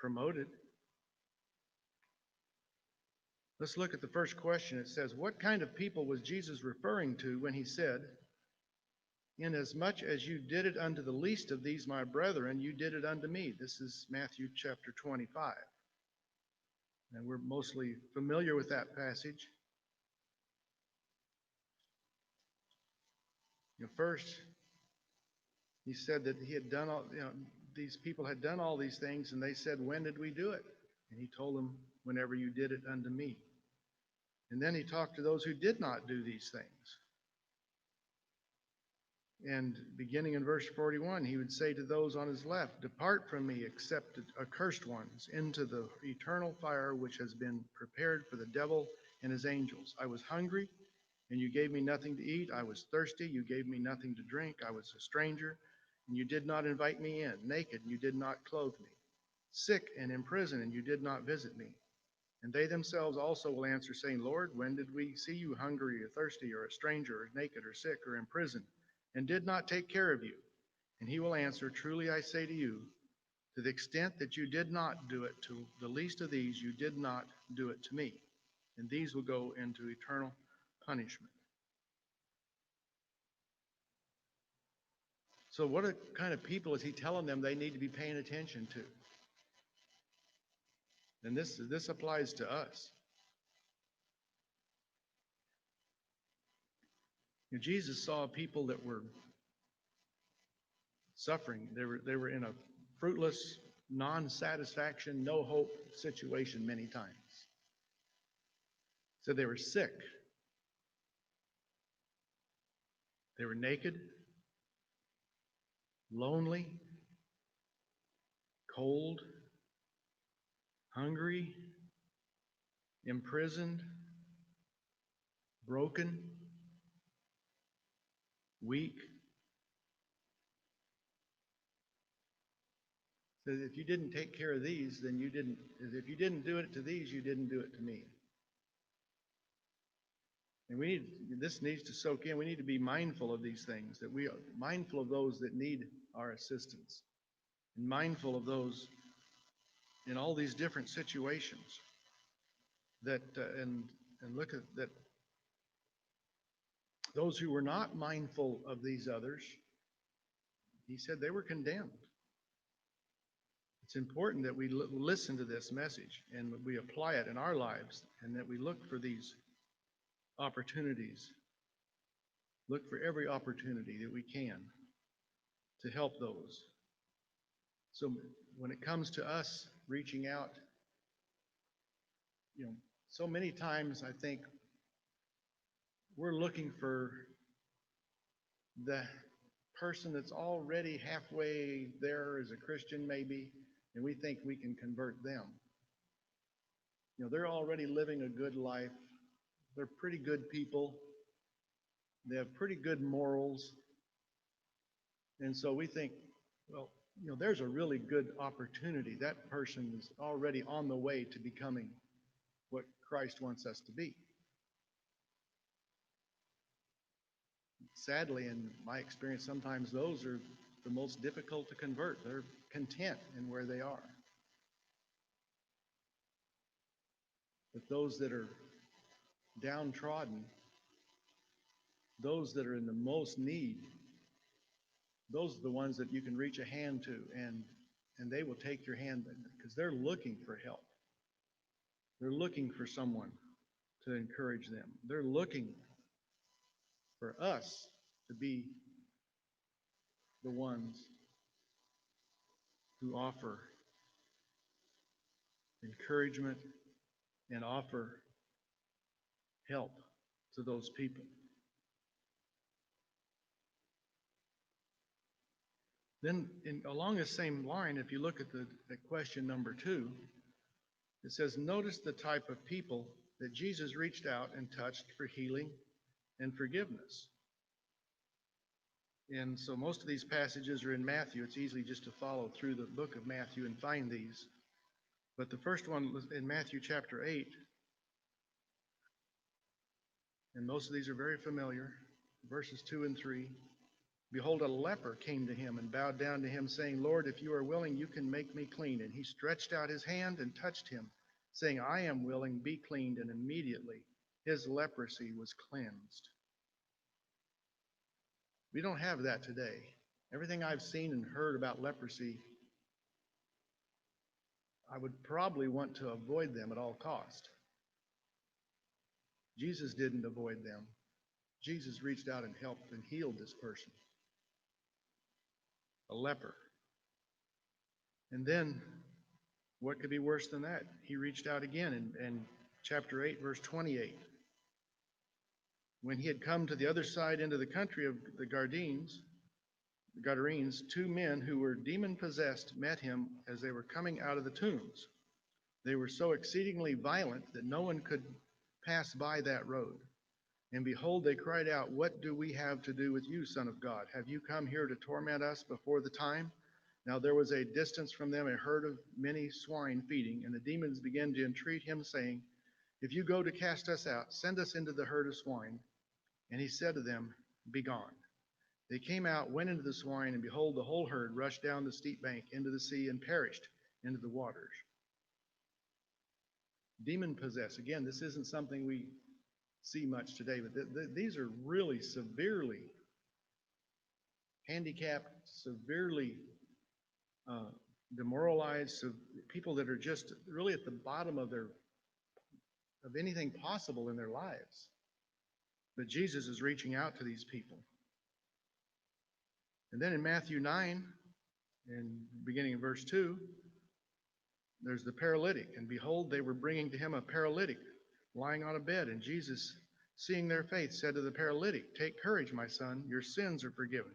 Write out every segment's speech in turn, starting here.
promoted. Let's look at the first question. It says, what kind of people was Jesus referring to when he said, inasmuch as you did it unto the least of these my brethren, you did it unto me? This is Matthew chapter 25. And we're mostly familiar with that passage. First, he said that he had done all, these people had done all these things, and they said, when did we do it? And he told them, whenever you did it unto me. And then he talked to those who did not do these things. And beginning in verse 41, he would say to those on his left, depart from me, except accursed ones, into the eternal fire which has been prepared for the devil and his angels. I was hungry, and you gave me nothing to eat. I was thirsty, you gave me nothing to drink. I was a stranger, and you did not invite me in. Naked, and you did not clothe me. Sick and in prison, and you did not visit me. And they themselves also will answer, saying, Lord, when did we see you hungry or thirsty or a stranger or naked or sick or in prison, and did not take care of you? And he will answer, truly I say to you, to the extent that you did not do it to the least of these, you did not do it to me. And these will go into eternal punishment. So what kind of people is he telling them they need to be paying attention to? And this applies to us. Jesus saw people that were suffering. They were in a fruitless, non-satisfaction, no hope situation many times. So they were sick. They were naked, lonely, cold, hungry, imprisoned, broken, weak. So if you didn't take care of these, then you didn't. If you didn't do it to these, you didn't do it to me. And this needs to soak in. We need to be mindful of these things, that we are mindful of those that need our assistance, and mindful of those in all these different situations. That and look at that. Those who were not mindful of these others, he said they were condemned. It's important that we listen to this message and we apply it in our lives, and that we look for these opportunities. Look for every opportunity that we can to help those. So when it comes to us reaching out, so many times I think we're looking for the person that's already halfway there as a Christian maybe, and we think we can convert them. They're already living a good life. They're pretty good people. They have pretty good morals. And so we think, well, there's a really good opportunity. That person is already on the way to becoming what Christ wants us to be. Sadly, in my experience, sometimes those are the most difficult to convert. They're content in where they are. But those that are downtrodden, those that are in the most need, those are the ones that you can reach a hand to, and they will take your hand because they're looking for help. They're looking for someone to encourage them. They're looking for us to be the ones who offer encouragement and offer help to those people. Then along the same line, if you look at question number 2, it says, notice the type of people that Jesus reached out and touched for healing and forgiveness. And so most of these passages are in Matthew. It's easy just to follow through the book of Matthew and find these. But the first one was in Matthew chapter 8. And most of these are very familiar, verses 2 and 3. Behold, a leper came to him and bowed down to him, saying, Lord, if you are willing, you can make me clean. And he stretched out his hand and touched him, saying, I am willing, be cleaned. And immediately his leprosy was cleansed. We don't have that today. Everything I've seen and heard about leprosy, I would probably want to avoid them at all cost. Jesus didn't avoid them. Jesus reached out and helped and healed this person, a leper. And then, what could be worse than that? He reached out again in chapter 8, verse 28. When he had come to the other side into the country of the Gadarenes, two men who were demon-possessed met him as they were coming out of the tombs. They were so exceedingly violent that no one could pass by that road. And behold, they cried out, What do we have to do with you, Son of God? Have you come here to torment us before the time? Now there was a distance from them a herd of many swine feeding, and the demons began to entreat him, saying, If you go to cast us out, send us into the herd of swine. And he said to them, Begone. They came out, went into the swine, and behold, the whole herd rushed down the steep bank into the sea and perished into the waters. Demon possessed. Again, this isn't something we see much today, but these are really severely handicapped, severely demoralized, people that are just really at the bottom of anything possible in their lives. But Jesus is reaching out to these people. And then in Matthew 9, and beginning in verse 2, there's the paralytic. And behold, they were bringing to him a paralytic lying on a bed. And Jesus, seeing their faith, said to the paralytic, Take courage, my son, your sins are forgiven.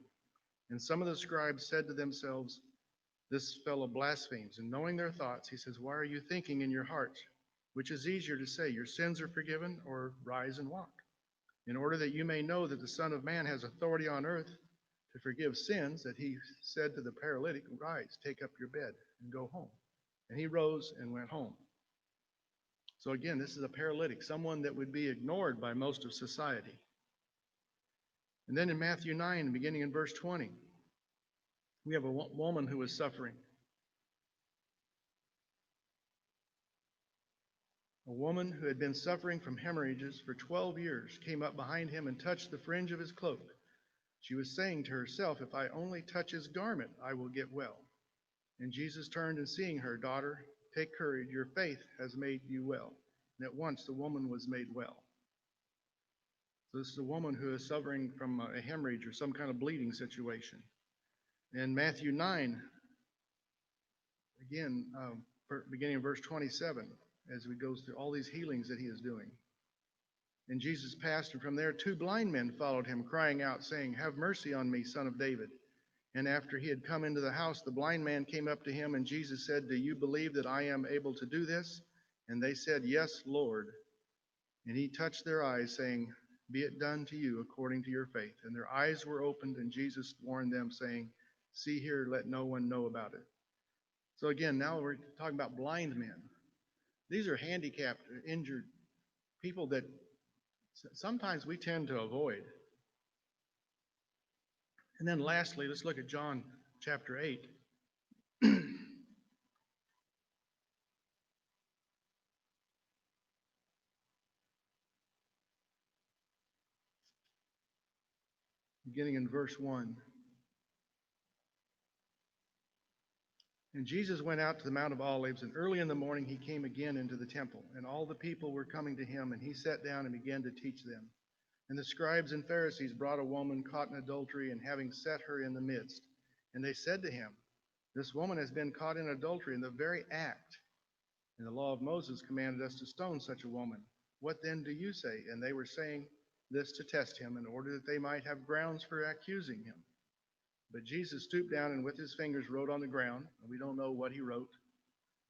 And some of the scribes said to themselves, This fellow blasphemes. And knowing their thoughts, he says, Why are you thinking in your hearts? Which is easier to say, Your sins are forgiven, or rise and walk? In order that you may know that the Son of Man has authority on earth to forgive sins, that he said to the paralytic, Rise, take up your bed, and go home. And he rose and went home. So again, this is a paralytic, someone that would be ignored by most of society. And then in Matthew 9, beginning in verse 20, we have a woman who was suffering. A woman who had been suffering from hemorrhages for 12 years came up behind him and touched the fringe of his cloak. She was saying to herself, If I only touch his garment, I will get well. And Jesus turned and seeing her, Daughter, take courage, your faith has made you well. And at once the woman was made well. So this is a woman who is suffering from a hemorrhage or some kind of bleeding situation. In Matthew 9, again, beginning in verse 27, as we go through all these healings that he is doing. And Jesus passed, and from there 2 blind men followed him, crying out, saying, Have mercy on me, Son of David. And after he had come into the house, the blind man came up to him, and Jesus said, Do you believe that I am able to do this? And they said, Yes, Lord. And he touched their eyes, saying, Be it done to you according to your faith. And their eyes were opened, and Jesus warned them, saying, See here, let no one know about it. So again, now we're talking about blind men. These are handicapped, injured people that sometimes we tend to avoid. And then lastly, let's look at John chapter 8. Beginning in verse 1. And Jesus went out to the Mount of Olives, and early in the morning he came again into the temple, and all the people were coming to him, and he sat down and began to teach them. And the scribes and Pharisees brought a woman caught in adultery, and having set her in the midst. And they said to him, This woman has been caught in adultery in the very act. And the law of Moses commanded us to stone such a woman. What then do you say? And they were saying this to test him, in order that they might have grounds for accusing him. But Jesus stooped down and with his fingers wrote on the ground. And we don't know what he wrote.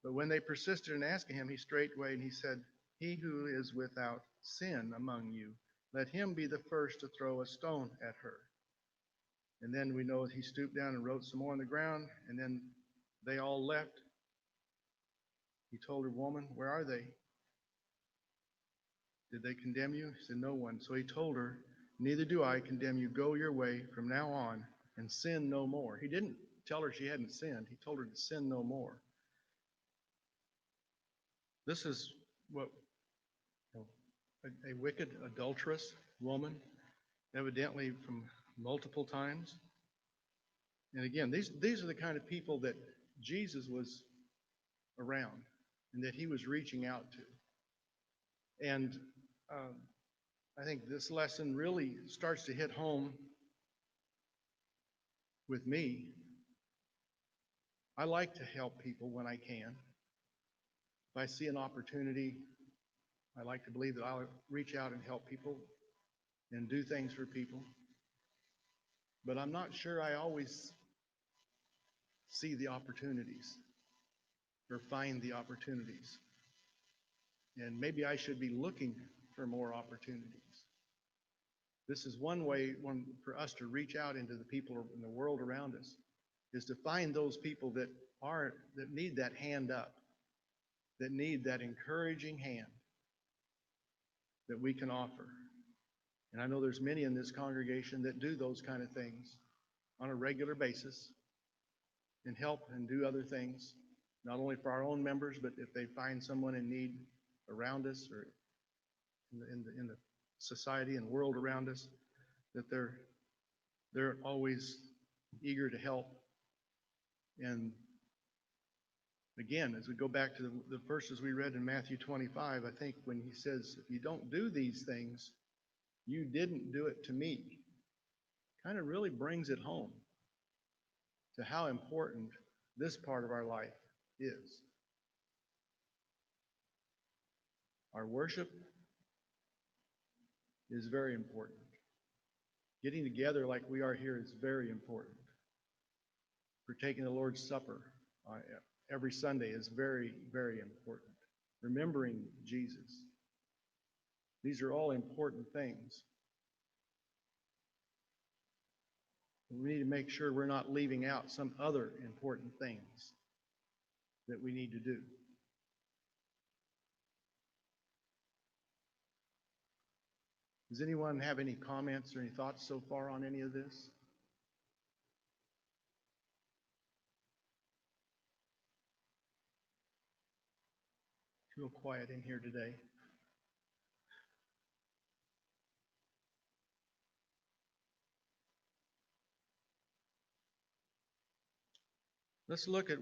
But when they persisted in asking him, he straightway and he said, He who is without sin among you, let him be the first to throw a stone at her. And then we know that he stooped down and wrote some more on the ground. And then they all left. He told her, Woman, where are they? Did they condemn you? He said, No one. So he told her, Neither do I condemn you. Go your way from now on and sin no more. He didn't tell her she hadn't sinned. He told her to sin no more. This is what a wicked, adulterous woman, evidently from multiple times. And again, these are the kind of people that Jesus was around and that he was reaching out to. And um, I think this lesson really starts to hit home with me. I like to help people when I can. If I see an opportunity, I like to believe that I'll reach out and help people and do things for people. But I'm not sure I always see the opportunities or find the opportunities. And maybe I should be looking for more opportunities. This is one way for us to reach out into the people in the world around us, is to find those people that need that hand up, that need that encouraging hand that we can offer. And I know there's many in this congregation that do those kind of things on a regular basis and help and do other things, not only for our own members, but if they find someone in need around us or in the society and world around us, that they're always eager to help. And again, as we go back to the verses we read in Matthew 25, I think when he says, if you don't do these things, you didn't do it to me, kind of really brings it home to how important this part of our life is. Our worship is very important. Getting together like we are here is very important. Partaking the Lord's Supper every Sunday is very, very important. Remembering Jesus. These are all important things. We need to make sure we're not leaving out some other important things that we need to do. Does anyone have any comments or any thoughts so far on any of this? It's real quiet in here today. Let's look at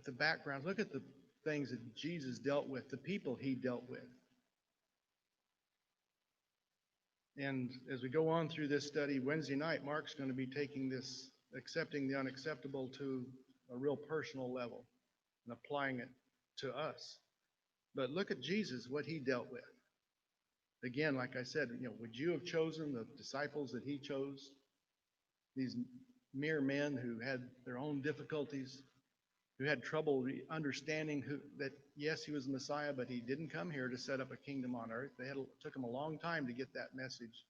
the background. Look at the things that Jesus dealt with, the people he dealt with. And as we go on through this study, Wednesday night, Mark's going to be taking this, accepting the unacceptable to a real personal level and applying it to us. But look at Jesus, what he dealt with. Again, like I said, would you have chosen the disciples that he chose? These mere men who had their own difficulties, who had trouble understanding that yes, he was the Messiah, but he didn't come here to set up a kingdom on earth. Took him a long time to get that message.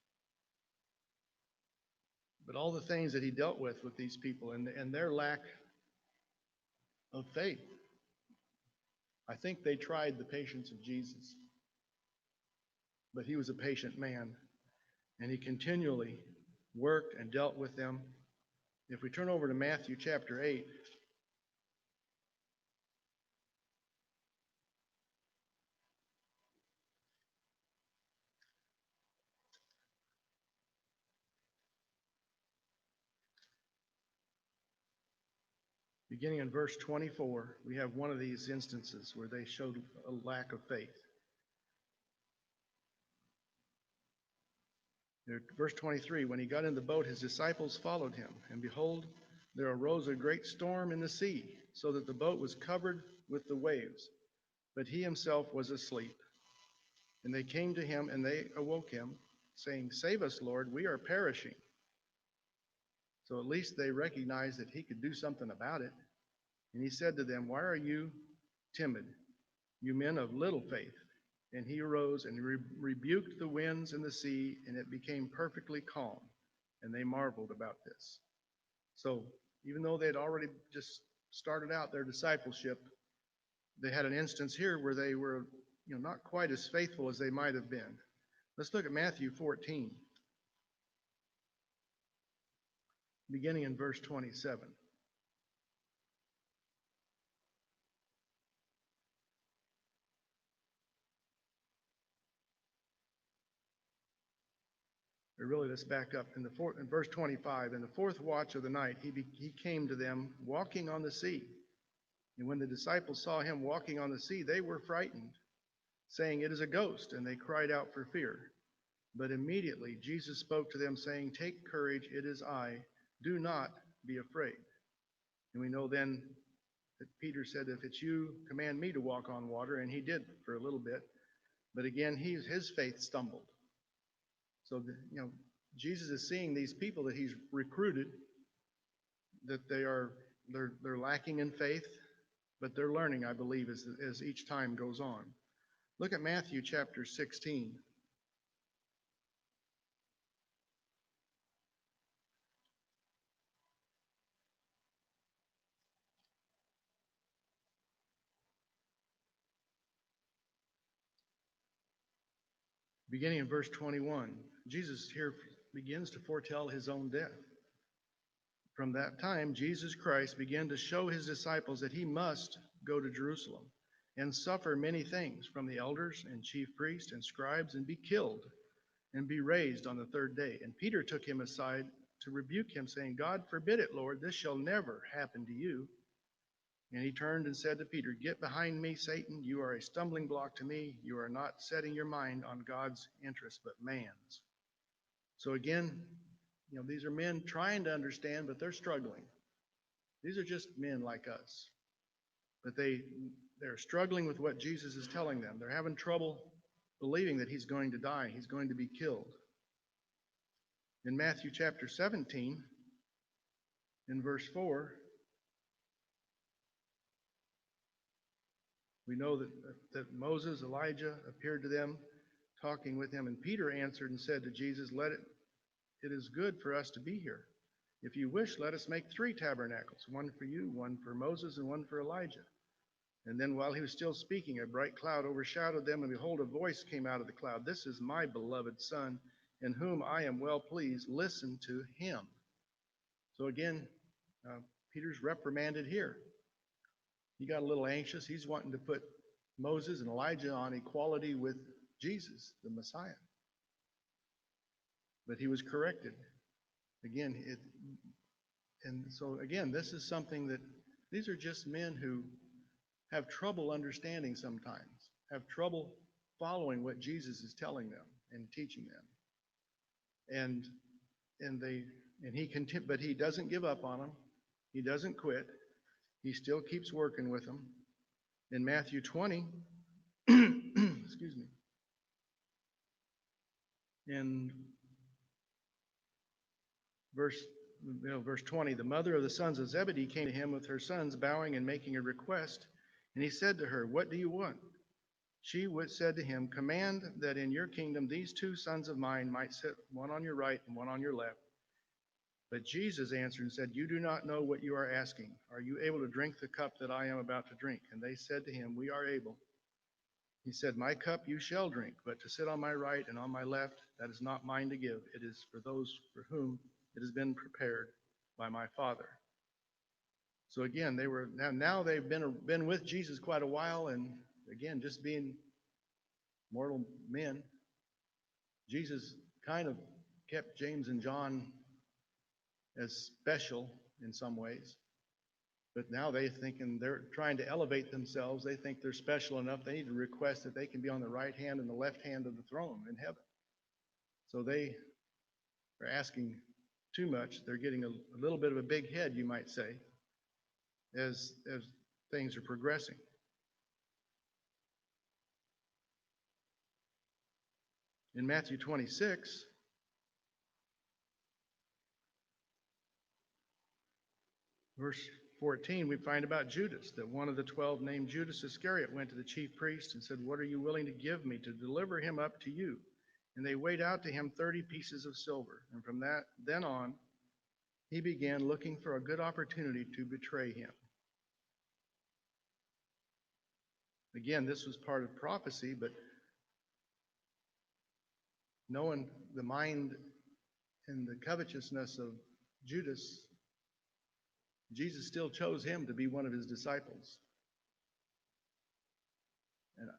But all the things that he dealt with these people and their lack of faith, I think they tried the patience of Jesus. But he was a patient man, and he continually worked and dealt with them. If we turn over to Matthew chapter 8, beginning in verse 24, we have one of these instances where they showed a lack of faith. Verse 23, when he got in the boat, his disciples followed him. And behold, there arose a great storm in the sea, so that the boat was covered with the waves. But he himself was asleep. And they came to him, and they awoke him, saying, Save us, Lord, we are perishing. So at least they recognized that he could do something about it. And he said to them, Why are you timid, you men of little faith? And he arose and rebuked the winds and the sea, and it became perfectly calm. And they marveled about this. So even though they had already just started out their discipleship, they had an instance here where they were not quite as faithful as they might have been. Let's look at Matthew 14. beginning in verse 27. Or really, let's back up. In verse 25, in the fourth watch of the night, he came to them walking on the sea. And when the disciples saw him walking on the sea, they were frightened, saying, "It is a ghost," and they cried out for fear. But immediately Jesus spoke to them, saying, "Take courage, it is I. Do not be afraid." And we know then that Peter said, "If it's you, command me to walk on water." And he did for a little bit. But again, his faith stumbled. So, Jesus is seeing these people that he's recruited, that they're lacking in faith, but they're learning, I believe, as each time goes on. Look at Matthew chapter 16. Beginning in verse 21, Jesus here begins to foretell his own death. From that time, Jesus Christ began to show his disciples that he must go to Jerusalem and suffer many things from the elders and chief priests and scribes and be killed and be raised on the third day. And Peter took him aside to rebuke him, saying, "God forbid it, Lord, this shall never happen to you." And he turned and said to Peter, "Get behind me, Satan. You are a stumbling block to me. You are not setting your mind on God's interest, but man's." So again, these are men trying to understand, but they're struggling. These are just men like us. But they're struggling with what Jesus is telling them. They're having trouble believing that he's going to die, he's going to be killed. In Matthew chapter 17, in verse 4, we know that Moses, Elijah appeared to them, talking with him. And Peter answered and said to Jesus, It is good for us to be here. If you wish, let us make 3 tabernacles, one for you, one for Moses, and one for Elijah." And then while he was still speaking, a bright cloud overshadowed them, and behold, a voice came out of the cloud, "This is my beloved Son, in whom I am well pleased. Listen to him." So again, Peter's reprimanded here. He got a little anxious. He's wanting to put Moses and Elijah on equality with Jesus, the Messiah. But he was corrected. Again, this is something that these are just men who have trouble understanding sometimes, have trouble following what Jesus is telling them and teaching them. But he doesn't give up on them. He doesn't quit. He still keeps working with them. In Matthew 20, excuse me, in verse 20, the mother of the sons of Zebedee came to him with her sons, bowing and making a request. And he said to her, "What do you want?" She said to him, "Command that in your kingdom these 2 sons of mine might sit, one on your right and one on your left." But Jesus answered and said, "You do not know what you are asking. Are you able to drink the cup that I am about to drink?" And they said to him, "We are able." He said, "My cup you shall drink, but to sit on my right and on my left, that is not mine to give. It is for those for whom it has been prepared by my Father." So again, now they've been with Jesus quite a while, and again, just being mortal men, Jesus kind of kept James and John as special in some ways. But now they're trying to elevate themselves. They think they're special enough. They need to request that they can be on the right hand and the left hand of the throne in heaven. So they are asking too much. They're getting a little bit of a big head, you might say, as things are progressing. In Matthew 26, verse 14, we find about Judas, that one of the 12 named Judas Iscariot went to the chief priest and said, "What are you willing to give me to deliver him up to you?" And they weighed out to him 30 pieces of silver. And from then on, he began looking for a good opportunity to betray him. Again, this was part of prophecy, but knowing the mind and the covetousness of Judas, Jesus still chose him to be one of his disciples.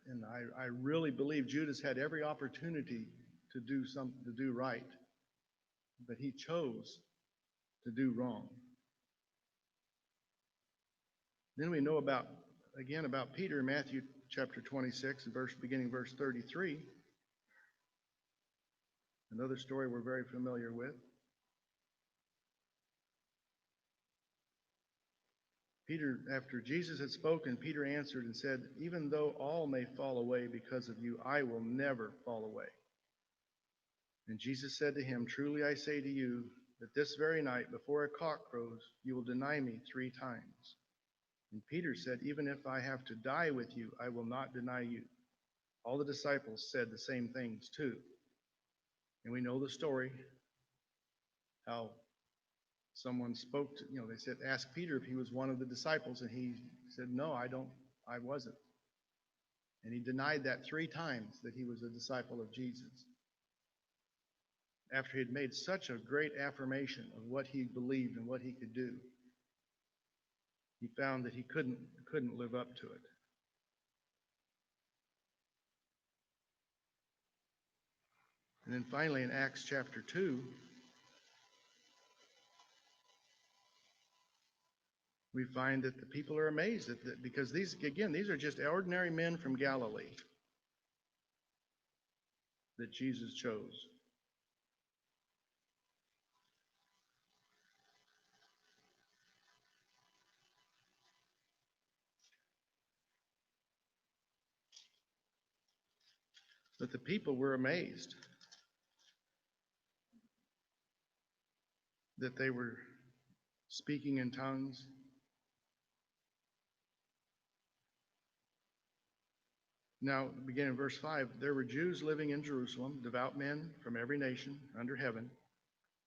And I really believe Judas had every opportunity to do right, but he chose to do wrong. Then we know about Peter in Matthew chapter 26, beginning verse 33. Another story we're very familiar with. Peter, after Jesus had spoken, Peter answered and said, "Even though all may fall away because of you, I will never fall away." And Jesus said to him, "Truly I say to you, that this very night, before a cock crows, you will deny me 3 times." And Peter said, "Even if I have to die with you, I will not deny you." All the disciples said the same things too. And we know the story, how someone spoke to, they said, ask Peter if he was one of the disciples, and he said, "No, I wasn't." And he denied that 3 times that he was a disciple of Jesus. After he had made such a great affirmation of what he believed and what he could do, he found that he couldn't live up to it. And then finally in Acts chapter 2, we find that the people are amazed because these are just ordinary men from Galilee that Jesus chose. But the people were amazed that they were speaking in tongues. Now, beginning in verse 5, there were Jews living in Jerusalem, devout men from every nation under heaven.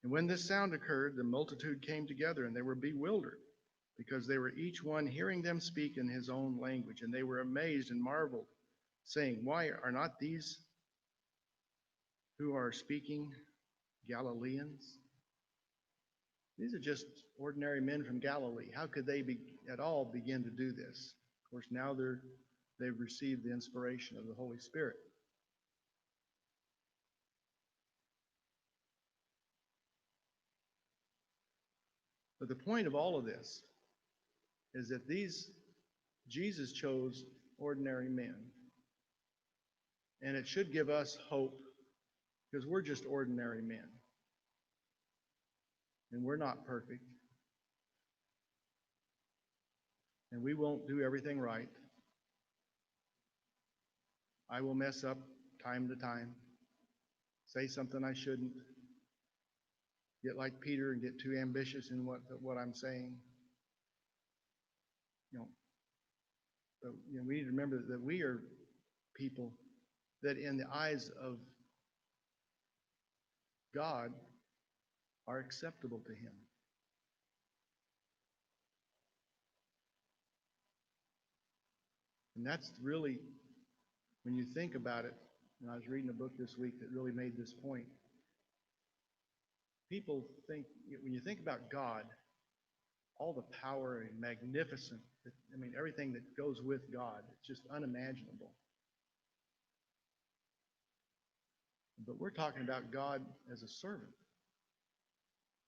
And when this sound occurred, the multitude came together, and they were bewildered, because they were each one hearing them speak in his own language. And they were amazed and marveled, saying, "Why are not these who are speaking Galileans? These are just ordinary men from Galilee. How could they at all begin to do this?" Of course, now they've received the inspiration of the Holy Spirit. But the point of all of this is that Jesus chose ordinary men. And it should give us hope, because we're just ordinary men. And we're not perfect. And we won't do everything right. I will mess up time to time, say something I shouldn't, get like Peter and get too ambitious in what I'm saying. But we need to remember that we are people that in the eyes of God are acceptable to him. And that's really, when you think about it, and I was reading a book this week that really made this point. People think, when you think about God, all the power and magnificent, everything that goes with God, it's just unimaginable. But we're talking about God as a servant.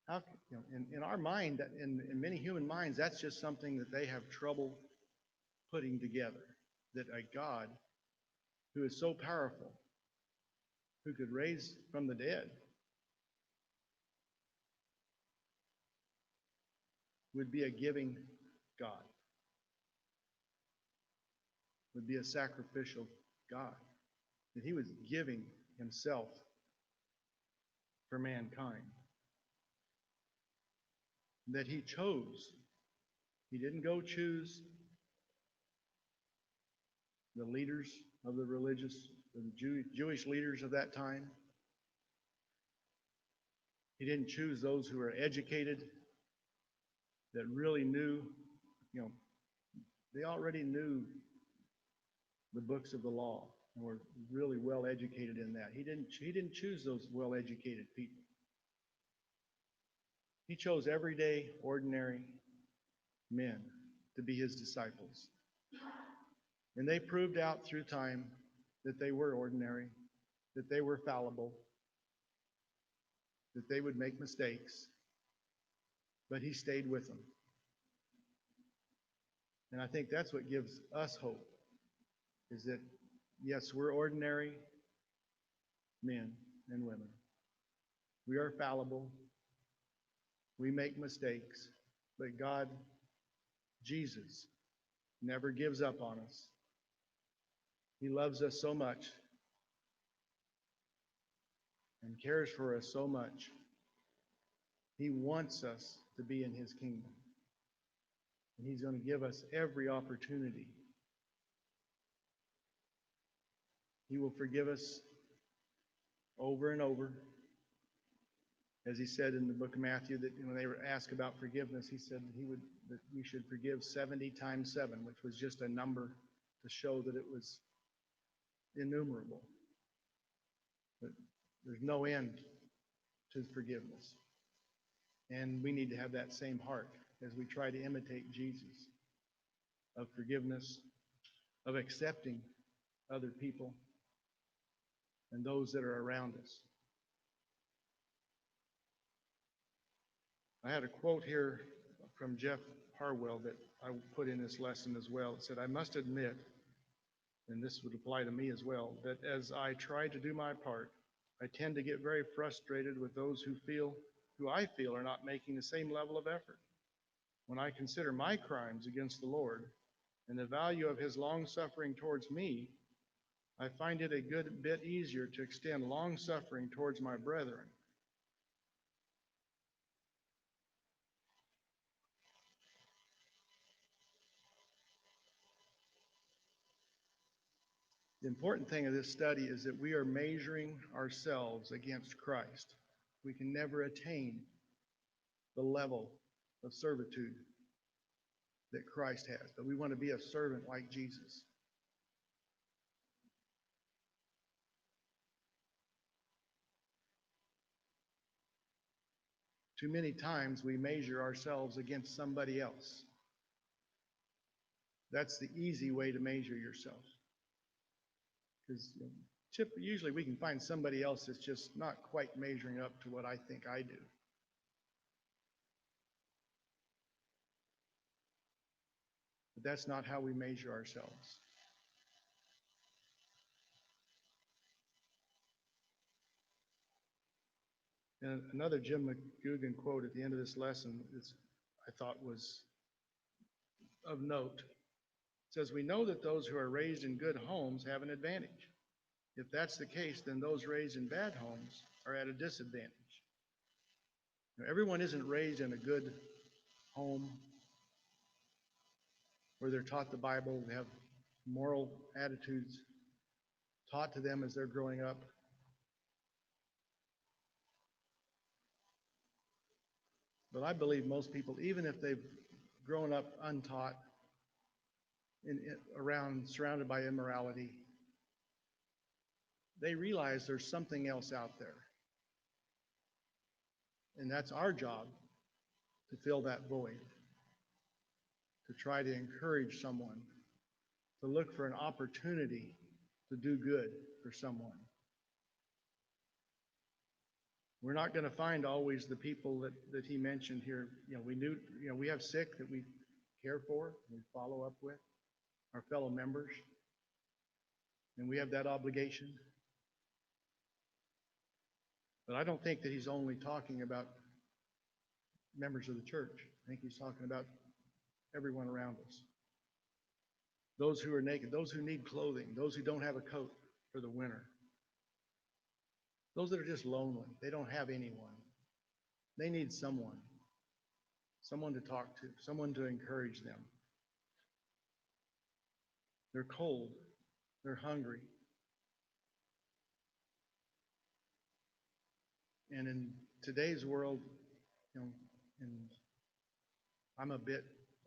How, in our mind, in many human minds, that's just something that they have trouble putting together. That a God who is so powerful, who could raise from the dead, would be a giving God, would be a sacrificial God, that he was giving himself for mankind, that he chose. He didn't go choose the leaders of the Jewish leaders of that time. He didn't choose those who were educated, that really knew, they already knew the books of the law and were really well educated in that. He didn't choose those well educated people. He chose everyday, ordinary men to be his disciples. And they proved out through time that they were ordinary, that they were fallible, that they would make mistakes, but he stayed with them. And I think that's what gives us hope, is that, yes, we're ordinary men and women. We are fallible. We make mistakes. But God, Jesus, never gives up on us. He loves us so much and cares for us so much. He wants us to be in his kingdom. And he's going to give us every opportunity. He will forgive us over and over. As he said in the book of Matthew, that when they were asked about forgiveness, he said that we should forgive 70 times 7, which was just a number to show that it was innumerable. But there's no end to forgiveness. And we need to have that same heart as we try to imitate Jesus, of forgiveness, of accepting other people and those that are around us. I had a quote here from Jeff Harwell that I put in this lesson as well. It said, "I must admit, and this would apply to me as well, that as I try to do my part, I tend to get very frustrated with those who I feel are not making the same level of effort. When I consider my crimes against the Lord and the value of his long suffering towards me, I find it a good bit easier to extend long suffering towards my brethren." The important thing of this study is that we are measuring ourselves against Christ. We can never attain the level of servitude that Christ has, but we want to be a servant like Jesus. Too many times we measure ourselves against somebody else. That's the easy way to measure yourself. Because usually we can find somebody else that's just not quite measuring up to what I think I do. But that's not how we measure ourselves. And another Jim McGugan quote at the end of this lesson I thought was of note. It says, "We know that those who are raised in good homes have an advantage. If that's the case, then those raised in bad homes are at a disadvantage." Now, everyone isn't raised in a good home where they're taught the Bible, they have moral attitudes taught to them as they're growing up. But I believe most people, even if they've grown up untaught, surrounded by immorality, they realize there's something else out there. And that's our job, to fill that void, to try to encourage someone, to look for an opportunity to do good for someone. We're not going to find always the people that he mentioned here. We have sick that we care for, we follow up with, our fellow members, and we have that obligation. But I don't think that he's only talking about members of the church. I think he's talking about everyone around us. Those who are naked, those who need clothing, those who don't have a coat for the winter. Those that are just lonely, they don't have anyone. They need someone to talk to, someone to encourage them. They're cold, they're hungry. And in today's world, and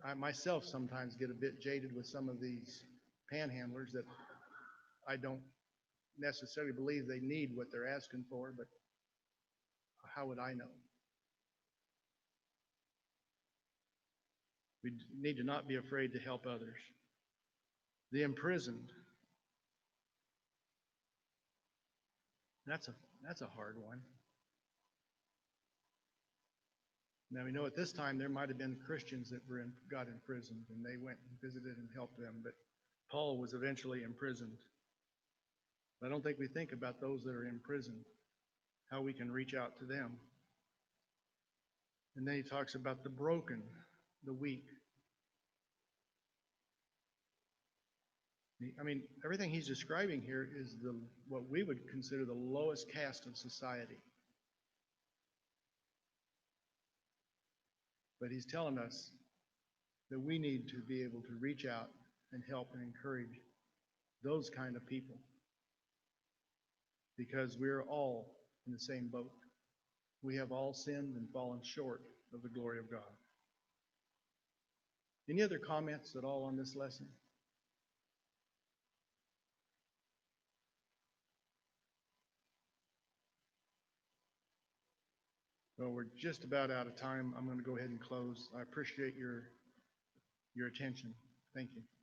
I myself sometimes get a bit jaded with some of these panhandlers that I don't necessarily believe they need what they're asking for, but how would I know? We need to not be afraid to help others. The imprisoned. That's a that's a hard one. Now we know at this time there might have been Christians that got imprisoned and they went and visited and helped them, but Paul was eventually imprisoned. I don't think we think about those that are imprisoned, how we can reach out to them. And then he talks about the broken, the weak. I mean, everything he's describing here is what we would consider the lowest caste of society. But he's telling us that we need to be able to reach out and help and encourage those kind of people because we're all in the same boat. We have all sinned and fallen short of the glory of God. Any other comments at all on this lesson? Well, we're just about out of time. I'm going to go ahead and close. I appreciate your attention. Thank you.